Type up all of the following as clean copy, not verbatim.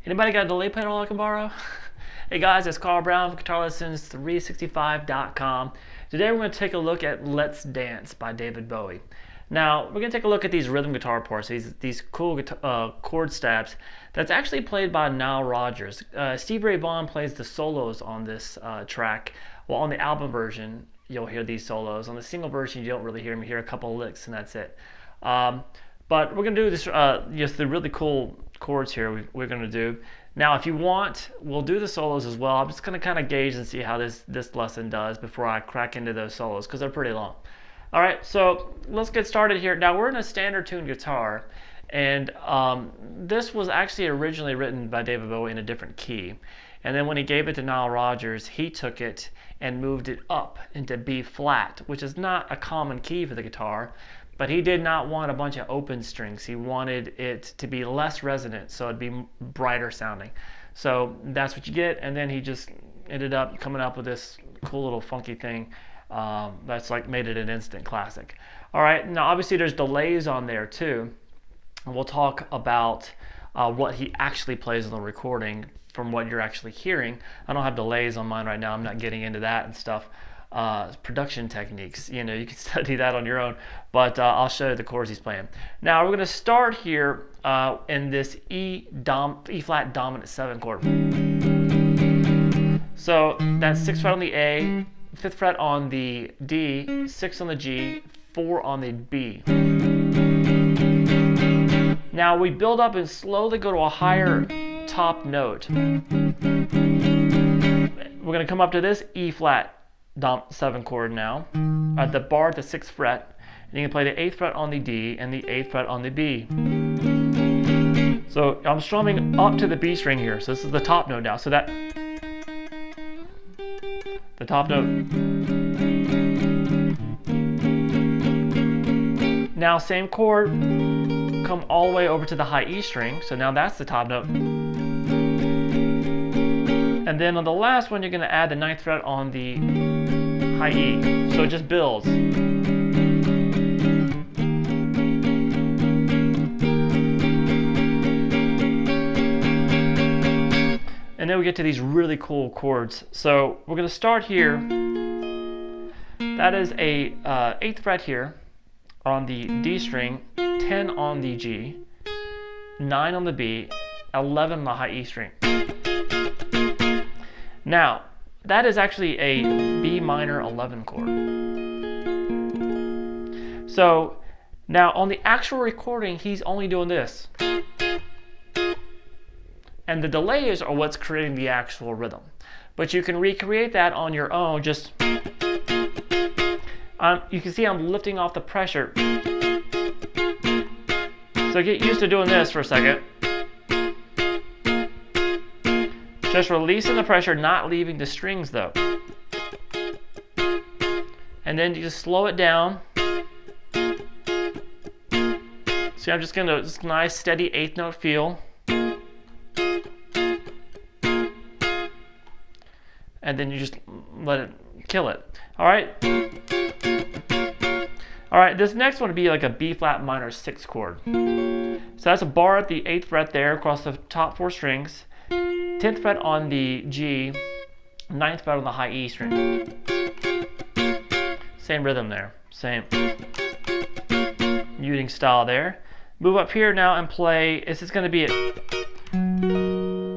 Anybody got a delay pedal I can borrow? Hey guys, it's Carl Brown from GuitarLessons365.com. Today we're going to take a look at Let's Dance by David Bowie. Now, we're going to take a look at these rhythm guitar parts, these cool chord stabs that's actually played by Nile Rodgers. Stevie Ray Vaughan plays the solos on this track. Well, on the album version, you'll hear these solos. On the single version, you don't really hear them. You hear a couple of licks and that's it. But we're going to do this, just the really cool chords here we're going to do. Now, if you want, we'll do the solos as well. I'm just going to kind of gauge and see how this lesson does before I crack into those solos, because they're pretty long. All right, so let's get started here. Now, we're in a standard tuned guitar, and this was actually originally written by David Bowie in a different key. And then when he gave it to Nile Rodgers, he took it and moved it up into B flat, which is not a common key for the guitar. But he did not want a bunch of open strings. He wanted it to be less resonant, so it'd be brighter sounding. So that's what you get, and then he just ended up coming up with this cool little funky thing that's like made it an instant classic. All right, now obviously there's delays on there too. And we'll talk about what he actually plays on the recording from what you're actually hearing. I don't have delays on mine right now. I'm not getting into that and stuff. Production techniques, you can study that on your own, but I'll show you the chords he's playing. Now we're going to start here in this E flat dominant 7 chord. So that's 6th fret on the A, 5th fret on the D, 6th on the G, 4 on the B. Now we build up and slowly go to a higher top note. We're going to come up to this E flat 7 chord now, at the bar at the 6th fret, and you can play the 8th fret on the D and the 8th fret on the B. So I'm strumming up to the B string here, so this is the top note now, so that, the top note. Now same chord, come all the way over to the high E string, so now that's the top note. And then on the last one, you're going to add the 9th fret on the high E. So it just builds. And then we get to these really cool chords. So we're going to start here. That is a 8th fret here on the D string, 10 on the G, 9 on the B, 11 on the high E string. Now, that is actually a B minor 11 chord. So, now on the actual recording, he's only doing this. And the delays are what's creating the actual rhythm. But you can recreate that on your own, just... you can see I'm lifting off the pressure. So get used to doing this for a second. Just releasing the pressure, not leaving the strings though. And then you just slow it down. See, I'm just gonna, just nice steady 8th note feel. And then you just let it kill it. Alright? Alright, this next one would be like a B flat minor 6 chord. So that's a bar at the 8th fret there across the top 4 strings. 10th fret on the G, 9th fret on the high E string. Same rhythm there, same muting style there. Move up here now and play, this is going to be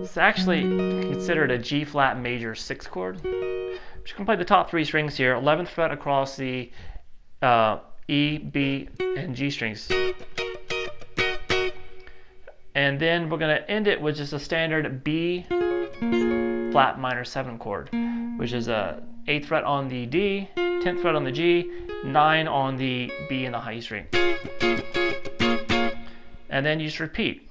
it's actually considered a G flat major 6 chord. I'm just going to play the top 3 strings here, 11th fret across the E, B, and G strings. And then we're going to end it with just a standard B flat minor 7 chord, which is a 8th fret on the D, 10th fret on the G, 9 on the B and the high E string. And then you just repeat.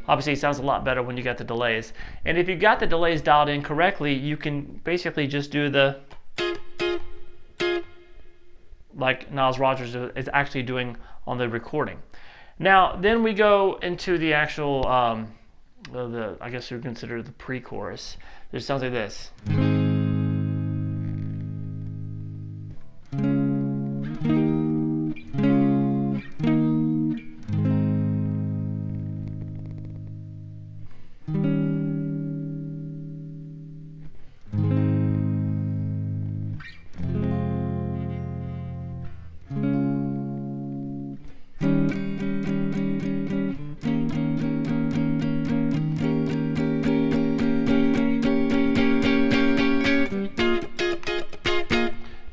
Obviously, it sounds a lot better when you got the delays. And if you got the delays dialed in correctly, you can basically just do the, like Nile Rodgers is actually doing on the recording. Now, then we go into the actual I guess you would consider the pre-chorus. It sounds like this.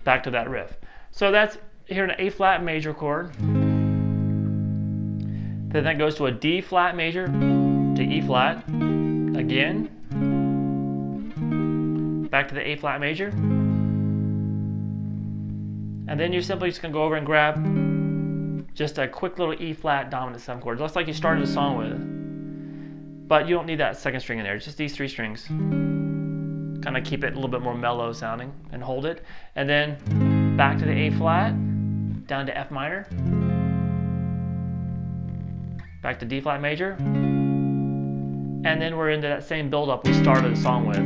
Back to that riff. So that's here in an A flat major chord. Then that goes to a D flat major to E flat again. Back to the A flat major. And then you're simply just gonna go over and grab just a quick little E flat dominant 7 chord, just like you started the song with. But you don't need that second string in there, just these 3 strings. Kind of keep it a little bit more mellow sounding and hold it. And then back to the A flat, down to F minor, back to D flat major, and then we're into that same build up we started the song with.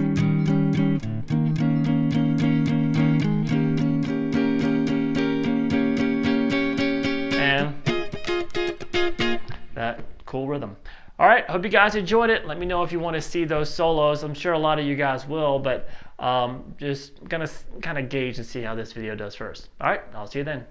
And that cool rhythm. All right, hope you guys enjoyed it. Let me know if you want to see those solos. I'm sure a lot of you guys will, but just gonna kind of gauge and see how this video does first. All right, I'll see you then.